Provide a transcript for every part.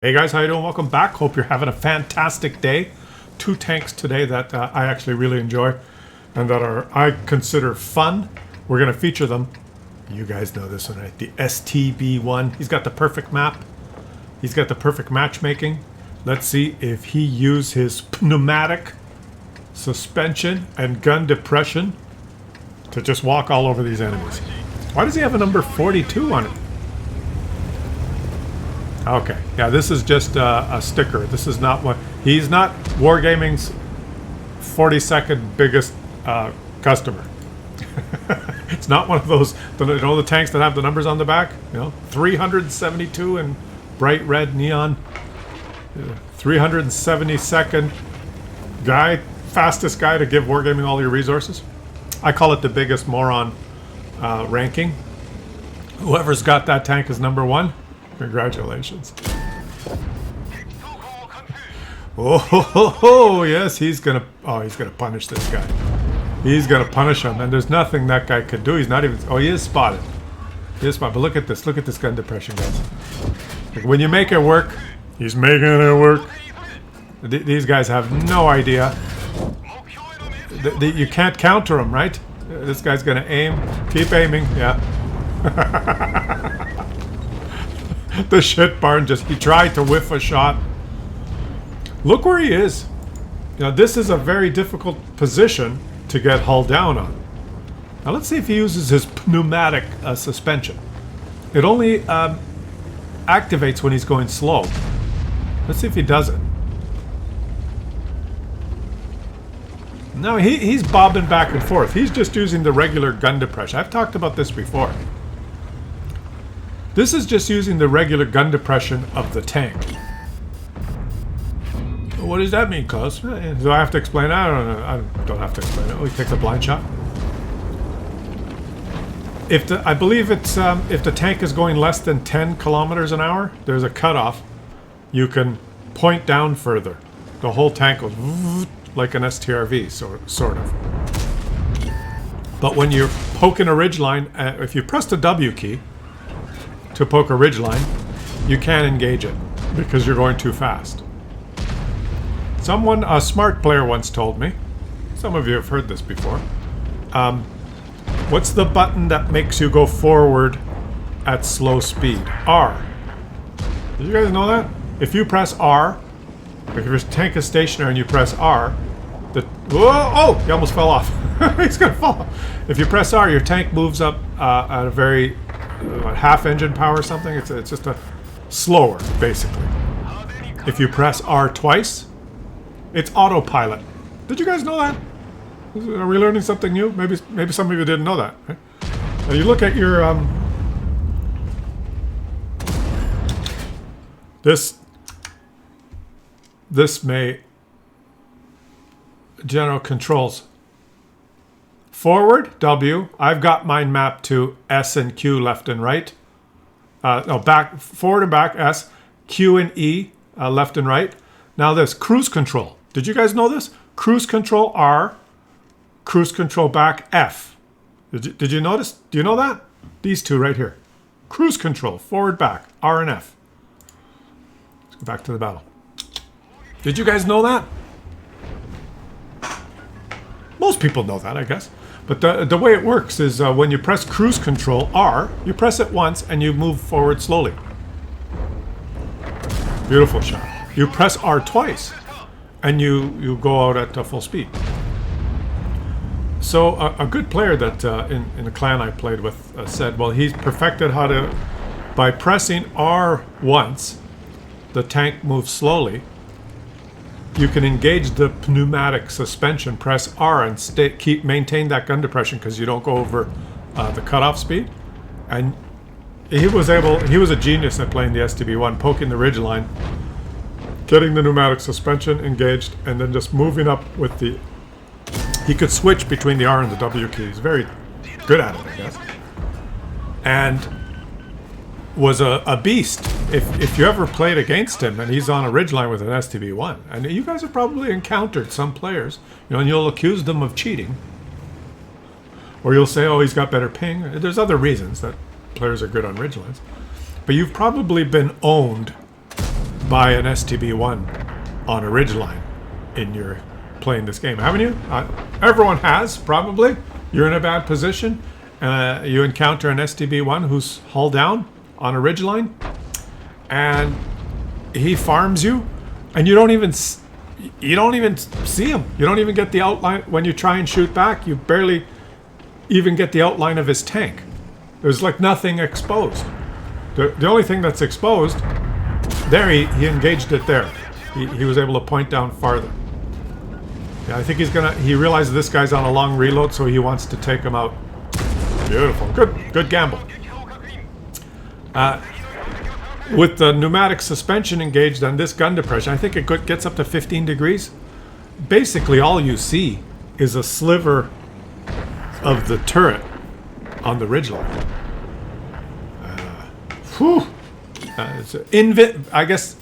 Hey guys, how you doing? Welcome back. Hope you're having a fantastic day. Two tanks today that I actually really enjoy and that I consider fun. We're going to feature them. You guys know this one, right? The STB1. He's got the perfect map. He's got the perfect matchmaking. Let's see if he used his pneumatic suspension and gun depression to just walk all over these enemies. Why does he have a number 42 on it? Okay, yeah, this is just a sticker. This is not what... He's not Wargaming's 42nd biggest customer. It's not one of those, you know, the tanks that have the numbers on the back? You know, 372 in bright red neon. 372nd guy, fastest guy to give Wargaming all your resources. I call it the biggest moron ranking. Whoever's got that tank is number one. Congratulations. Oh, yes, he's gonna punish this guy. He's gonna punish him, and there's nothing that guy could do. He's not even, oh, he is spotted. He is spotted, but look at this gun depression, guys. Like, when you make it work, he's making it work. These guys have no idea. You can't counter him, right? This guy's gonna aim, keep aiming, yeah. The shit barn he tried to whiff a shot. Look where he is. You know, this is a very difficult position to get hull down on. Now let's see if he uses his pneumatic suspension. It only activates when he's going slow. Let's see if he does it. No, he's bobbing back and forth. He's just using the regular gun depression. I've talked about this before. This is just using the regular gun depression of the tank. What does that mean, Claus? Do I have to explain that? I don't know. I don't have to explain it. Oh, he takes a blind shot. I believe it's if the tank is going less than 10 kilometers an hour, there's a cutoff. You can point down further. The whole tank goes like an STRV, sort of. But when you're poking a ridgeline, if you press the W key to poke a ridgeline, you can't engage it because you're going too fast. A smart player once told me, some of you have heard this before, what's the button that makes you go forward at slow speed? R. Did you guys know that? If you press R, if your tank is stationary and you press R, he almost fell off. He's gonna fall. If you press R, your tank moves up at a very half engine power or something. It's just a slower, basically. If you press R twice, it's autopilot. Did you guys know that? Are we learning something new? Maybe some of you didn't know that. Right? Now you look at your this may general controls. Forward, W. I've got mine mapped to S and Q, left and right. Back, forward and back, S. Q and E, left and right. Now this, cruise control. Did you guys know this? Cruise control, R. Cruise control back, F. Did you notice? Do you know that? These two right here. Cruise control, forward, back, R and F. Let's go back to the battle. Did you guys know that? Most people know that, I guess. But the way it works is when you press cruise control, R, you press it once and you move forward slowly. Beautiful shot. You press R twice and you go out at full speed. So a good player that in the clan I played with said, well, he's perfected how to, by pressing R once, the tank moves slowly. You can engage the pneumatic suspension, press R and maintain that gun depression because you don't go over the cutoff speed. And he was a genius at playing the STB1, poking the ridgeline, getting the pneumatic suspension engaged, and then just moving up with the... He could switch between the R and the W keys. Very good at it, I guess. And was a beast. If you ever played against him and he's on a ridgeline with an STB1, and you guys have probably encountered some players, you know, and you'll accuse them of cheating, or you'll say, oh, he's got better ping. There's other reasons that players are good on ridgelines, but you've probably been owned by an STB-1 on a ridgeline in your playing this game, haven't you? Everyone has, probably. You're in a bad position. You encounter an STB-1 who's hull down on a ridgeline, and he farms you, and you don't even see him. You don't even get the outline when you try and shoot back. You barely even get the outline of his tank. There's like nothing exposed. The only thing that's exposed, there he engaged it there. He was able to point down farther. Yeah, I think he realizes this guy's on a long reload, so he wants to take him out. Beautiful. Good gamble. With the pneumatic suspension engaged on this gun depression, I think it gets up to 15 degrees. Basically, all you see is a sliver of the turret on the ridgeline. I guess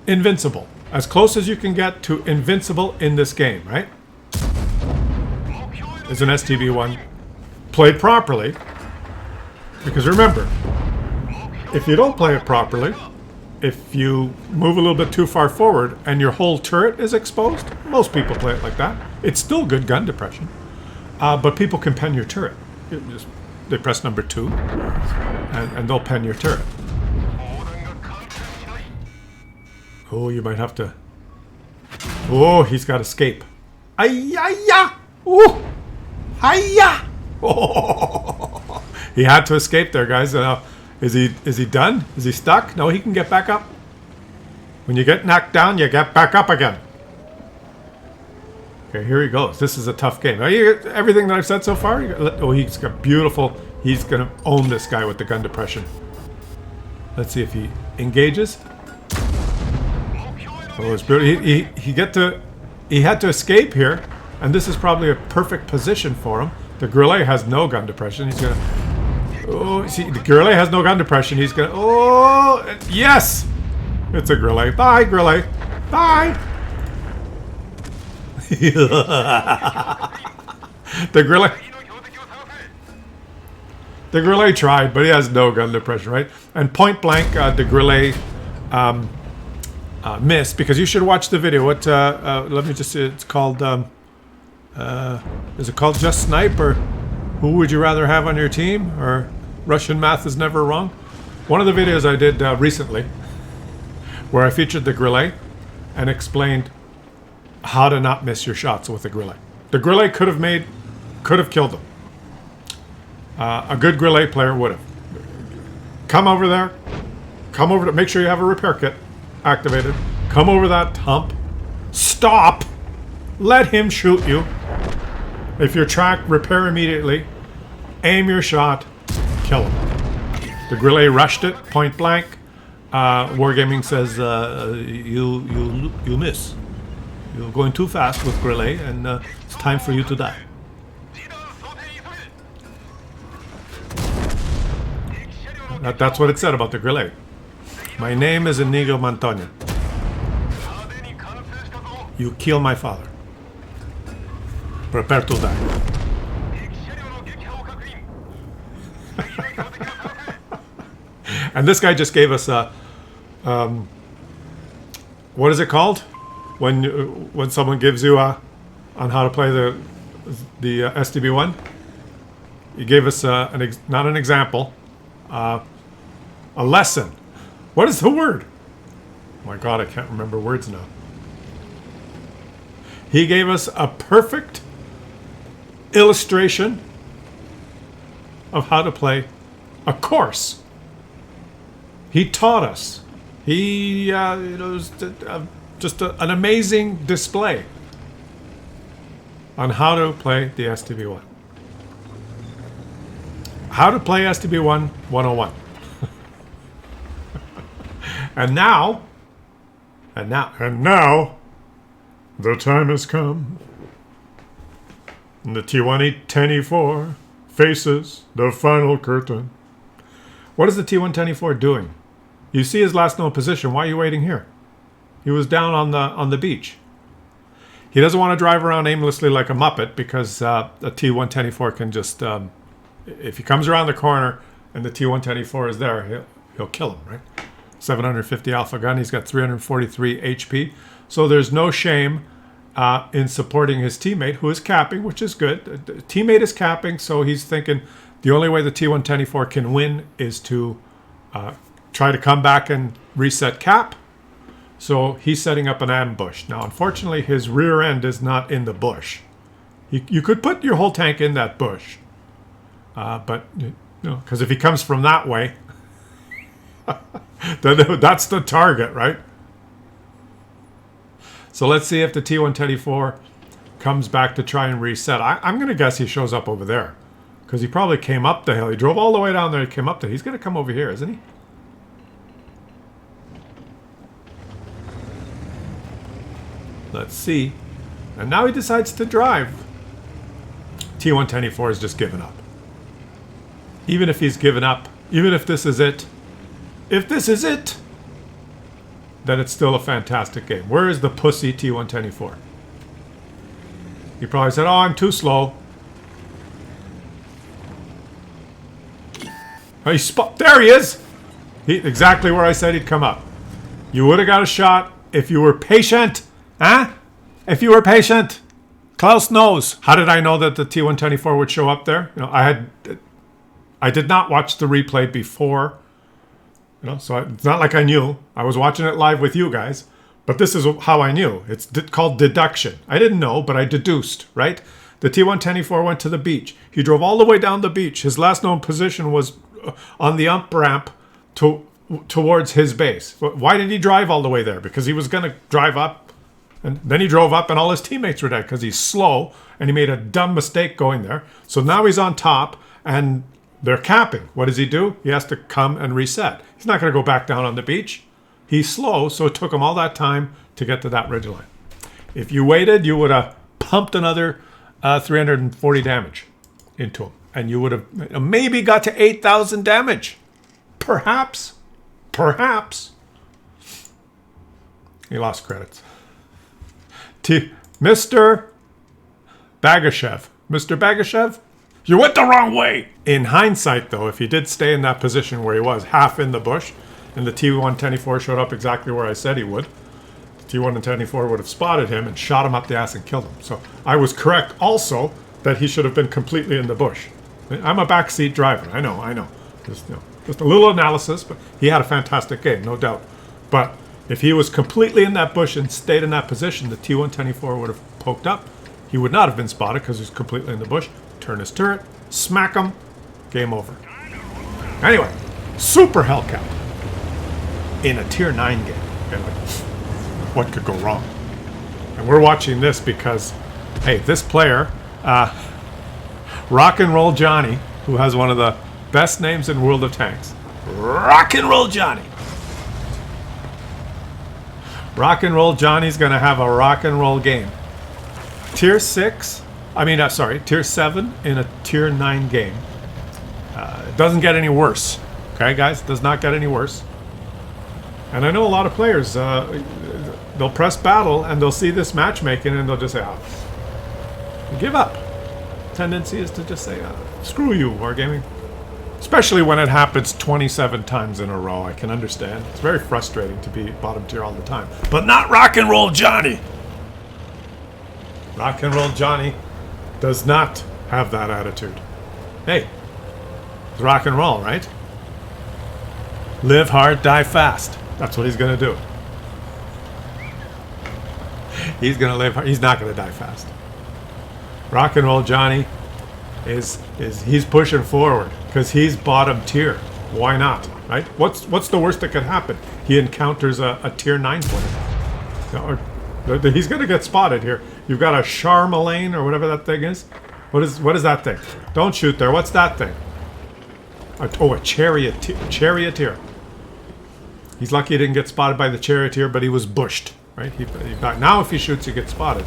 invincible. As close as you can get to invincible in this game, right? Is an STB-1 played properly. Because remember, if you don't play it properly, if you move a little bit too far forward and your whole turret is exposed, most people play it like that. It's still good gun depression, but people can pen your turret. They press number 2, and they'll pen your turret. Oh, you might have to... Oh, he's got escape. Ay-ya-ya! Ooh! Hi-ya! Oh! He had to escape there, guys. Is he done? Is he stuck? No, he can get back up. When you get knocked down, you get back up again. Okay, here he goes. This is a tough game. Everything that I've said so far? Oh, he's got beautiful... He's going to own this guy with the gun depression. Let's see if he engages. Oh, it's beautiful. He had to escape here, and this is probably a perfect position for him. The Grillet has no gun depression. He's gonna... Oh, see, the Grillet has no gun depression. He's gonna... Oh, yes! It's a Grillet. Bye, Grillet. Bye! The Grillet tried, but he has no gun depression, right? And point blank, the Grillet... missed, because you should watch the video. What? Let me just see. It's called. Is it called Just Snipe, or Who Would You Rather Have on Your Team, or Russian Math is Never Wrong? One of the videos I did recently, where I featured the Grillet and explained how to not miss your shots with the Grillet. The Grillet could have killed them. A good Grillet player would have. Come over there. Make sure you have a repair kit activated. Come over that hump. Stop. Let him shoot you. If you're tracked, repair immediately. Aim your shot. Kill him. The Grillet rushed it, point blank. Wargaming says you miss. You're going too fast with Grillet, and it's time for you to die. That's what it said about the Grillet. My name is Inigo Montoya. You kill my father. Prepare to die. And this guy just gave us a... what is it called? When someone gives you on how to play the STB-1? He gave us not an example, a lesson. What is the word? Oh my God, I can't remember words now. He gave us a perfect illustration of how to play a course. He taught us. It was just an amazing display on how to play the STB-1. How to play STB-1 101. And now, the time has come. And the T-10E4 faces the final curtain. What is the T-10E4 doing? You see his last known position. Why are you waiting here? He was down on the beach. He doesn't want to drive around aimlessly like a Muppet, because the T-10E4 can just, if he comes around the corner and the T-10E4 is there, he'll kill him, right? 750 alpha gun. He's got 343 HP. So there's no shame in supporting his teammate, who is capping, which is good. The teammate is capping, so he's thinking the only way the T-124 can win is to try to come back and reset cap. So he's setting up an ambush. Now, unfortunately, his rear end is not in the bush. You could put your whole tank in that bush. But, you know, because if he comes from that way, then that's the target, right? So let's see if the T-124 comes back to try and reset. I'm going to guess he shows up over there. Because he probably came up the hill. He drove all the way down there. He came up there. He's going to come over here, isn't he? Let's see. And now he decides to drive. T-124 has just given up. Even if he's given up, even if this is it, if this is it, then it's still a fantastic game. Where is the pussy T-124? He probably said, oh, I'm too slow. Oh, there he is! Exactly where I said he'd come up. You would have got a shot if you were patient. Huh? If you were patient. Klaus knows. How did I know that the T-124 would show up there? You know, I did not watch the replay before. You know, so it's not like I knew. I was watching it live with you guys. But this is how I knew. It's called deduction. I didn't know, but I deduced, right? The T-124 went to the beach. He drove all the way down the beach. His last known position was on the ump ramp towards his base. Why did he drive all the way there? Because he was going to drive up. And then he drove up and all his teammates were dead because he's slow and he made a dumb mistake going there. So now he's on top and they're capping. What does he do? He has to come and reset. He's not going to go back down on the beach. He's slow, so it took him all that time to get to that ridge line. If you waited, you would have pumped another 340 damage into him. And you would have maybe got to 8,000 damage. Perhaps. Perhaps. He lost credits. Mr. Bagashev. Mr. Bagashev, you went the wrong way. In hindsight, though, if he did stay in that position where he was, half in the bush, and the T-124 showed up exactly where I said he would, the T-124 would have spotted him and shot him up the ass and killed him. So I was correct also that he should have been completely in the bush. I'm a backseat driver. I know. Just a little analysis, but he had a fantastic game, no doubt. But if he was completely in that bush and stayed in that position, the T-124 would have poked up. He would not have been spotted because he was completely in the bush. Turn his turret, smack him, game over. Anyway, Super Hellcat in a Tier 9 game. Okay, like, what could go wrong? And we're watching this because, hey, this player, Rock and Roll Johnny, who has one of the best names in World of Tanks. Rock and Roll Johnny. Rock and Roll Johnny's going to have a rock and roll game. Tier 7 in a Tier 9 game. It doesn't get any worse. Okay, guys? It does not get any worse. And I know a lot of players, they'll press battle and they'll see this matchmaking and they'll just say, oh, give up. Tendency is to just say, screw you, Wargaming. Especially when it happens 27 times in a row. I can understand. It's very frustrating to be bottom tier all the time. But not Rock and Roll Johnny. Rock and Roll Johnny does not have that attitude. Hey, it's rock and roll, right? Live hard, die fast. That's what he's going to do. He's going to live hard. He's not going to die fast. Rock and Roll Johnny he's pushing forward because he's bottom tier. Why not, right? What's the worst that could happen? He encounters a Tier 9 player. Or he's going to get spotted here. You've got a Charlemagne or whatever that thing is. What is that thing? Don't shoot there. What's that thing? A charioteer. He's lucky he didn't get spotted by the charioteer, but he was bushed, right? Now if he shoots, he gets spotted.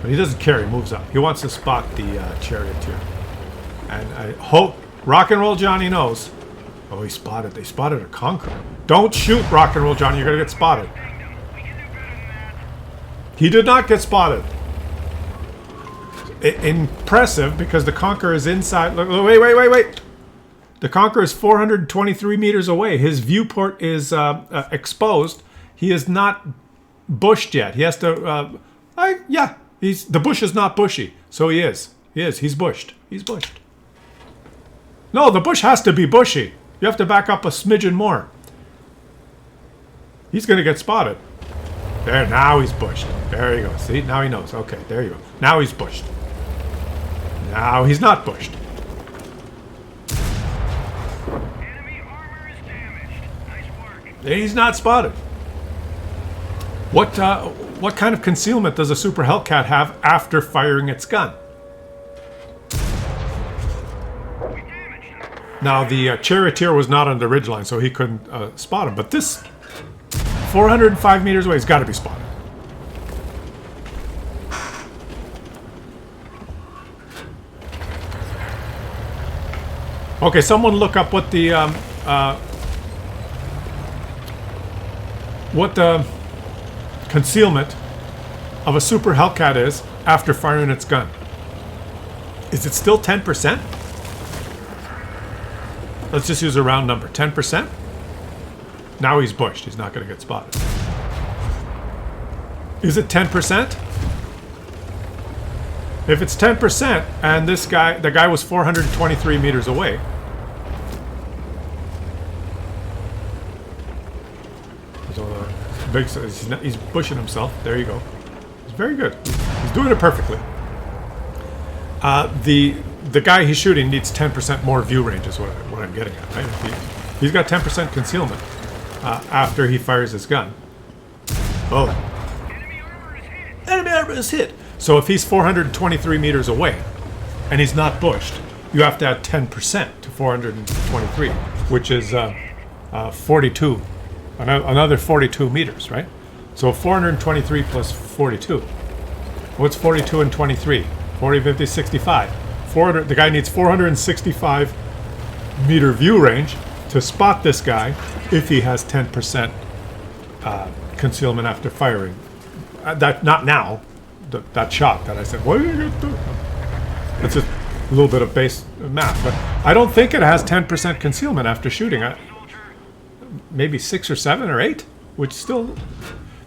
But he doesn't care. He moves up. He wants to spot the charioteer. And I hope Rock and Roll Johnny knows. Oh, they spotted a Conqueror. Don't shoot, Rock and Roll Johnny. You're going to get spotted. He did not get spotted. Impressive, because the Conqueror is inside. Look, wait. The Conqueror is 423 meters away. His viewport is exposed. He is not bushed yet. He has to. Yeah, the bush is not bushy, so he is. He's bushed. He's bushed. No, the bush has to be bushy. You have to back up a smidgen more. He's going to get spotted. There, now he's bushed. There you go. See, now he knows. Okay, there you go. Now he's bushed. Now he's not bushed. Enemy armor is damaged. Nice work. He's not spotted. What kind of concealment does a Super Hellcat have after firing its gun? We damaged him. Now, the charioteer was not on the ridgeline, so he couldn't spot him. But this 405 meters away has got to be spotted. Okay, someone look up what the concealment of a Super Hellcat is after firing its gun. Is it still 10%? Let's just use a round number. 10%? Now he's bushed. He's not going to get spotted. Is it 10%? If it's 10% and the guy was 423 meters away. He's bushing himself. There you go. He's very good. He's doing it perfectly. The guy he's shooting needs 10% more view range is what I'm getting at. Right? He's got 10% concealment after he fires his gun. Oh. Enemy armor is hit. Enemy armor is hit. So if he's 423 meters away and he's not bushed, you have to add 10% to 423, which is 42. Another 42 meters, right? So 423 plus 42. What's 42 and 23? 40, 50, 65. 400. The guy needs 465 meter view range to spot this guy if he has 10% concealment after firing. That not now. That shot that I said, what are you going to do? That's just a little bit of base math. But I don't think it has 10% concealment after shooting. Maybe 6 or 7 or 8, which still...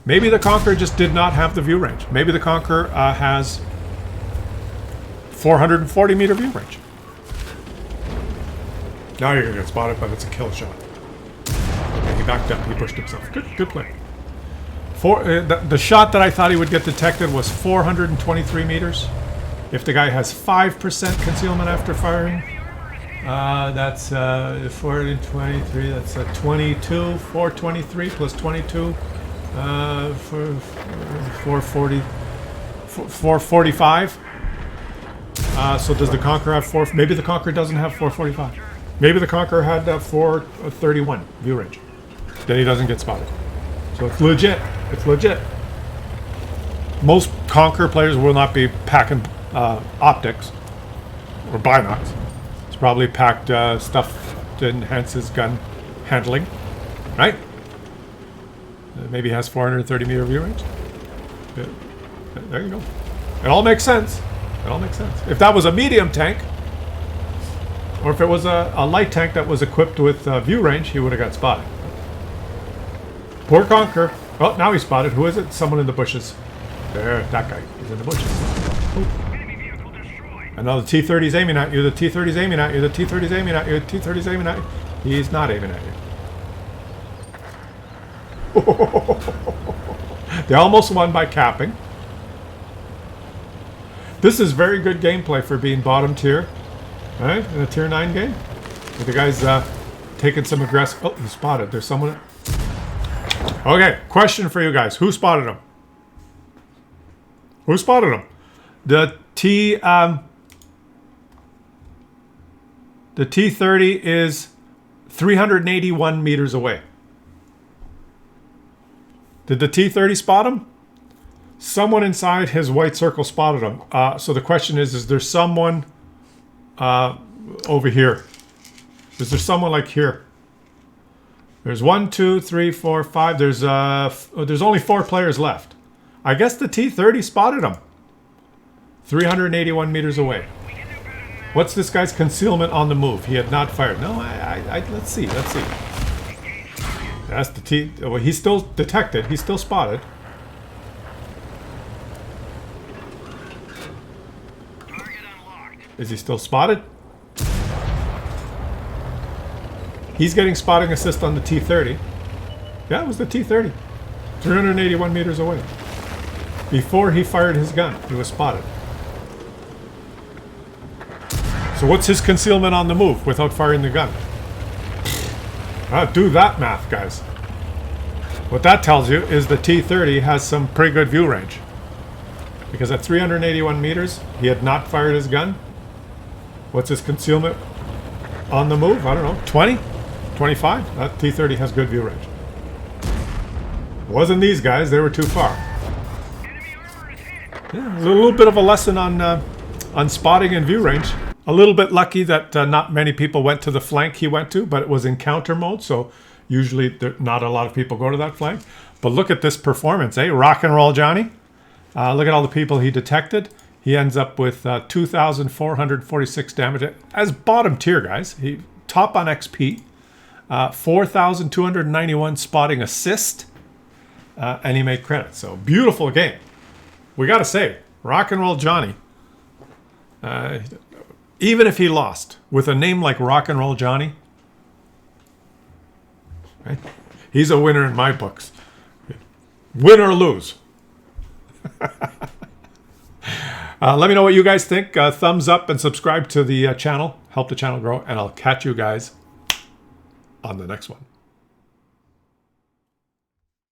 Maybe the Conqueror just did not have the view range. Maybe the Conqueror has 440 meter view range. Now you're going to get spotted, but it's a kill shot. Okay, he backed up. He pushed himself. Good play. The shot that I thought he would get detected was 423 meters. If the guy has 5% concealment after firing, that's 423. That's 22. 423 plus 22. 440. 445. So does the Conqueror have 4? Maybe the Conqueror doesn't have 445. Maybe the Conqueror had 431 view range. Then he doesn't get spotted. So it's legit. It's legit. Most Conqueror players will not be packing optics or binocs. It's probably packed stuff to enhance his gun handling, right? Maybe has 430 meter view range. Yeah. There you go. It all makes sense. It all makes sense. If that was a medium tank, or if it was a light tank that was equipped with view range, he would have got spotted. Poor Conqueror. Oh, now he's spotted. Who is it? Someone in the bushes. There, that guy. He's in the bushes. Oh. Enemy vehicle destroyed. I know the T-30's aiming at you. The T-30's aiming at you. The T-30's aiming at you. The T-30's aiming at you. He's not aiming at you. They almost won by capping. This is very good gameplay for being bottom tier. Right? In a tier 9 game. But the guy's taking some aggressive... Oh, he's spotted. There's someone... Okay, question for you guys. Who spotted him? Who spotted him? The T-30 is 381 meters away. Did the T-30 spot him? Someone inside his white circle spotted him. So the question is there someone over here? Is there someone like here? There's 1, 2, 3, 4, 5. There's only 4 players left. I guess the T-30 spotted him. 381 meters away. We can do better than What's this guy's concealment on the move? He had not fired. No, let's see. That's the T. Well, he's still detected. He's still spotted. Target unlocked. Is he still spotted? He's getting spotting assist on the T-30. Yeah, it was the T-30. 381 meters away. Before he fired his gun, he was spotted. So what's his concealment on the move without firing the gun? Do that math, guys. What that tells you is the T-30 has some pretty good view range. Because at 381 meters, he had not fired his gun. What's his concealment on the move? I don't know, 20? 25? That T-30 has good view range. Wasn't these guys, they were too far. Enemy armor is hit. Yeah, it was a little bit of a lesson on spotting and view range. A little bit lucky that not many people went to the flank he went to, but it was in counter mode, so usually not a lot of people go to that flank. But look at this performance, eh? Rock and roll Johnny. Look at all the people he detected. He ends up with 2,446 damage as bottom tier, guys. He top on XP, 4,291 spotting assist, and he made credit. So beautiful game. We got to say, rock and roll Johnny. Even if he lost, with a name like Rock and Roll Johnny, right? He's a winner in my books. Win or lose. Let me know what you guys think. Thumbs up and subscribe to the channel. Help the channel grow. And I'll catch you guys on the next one.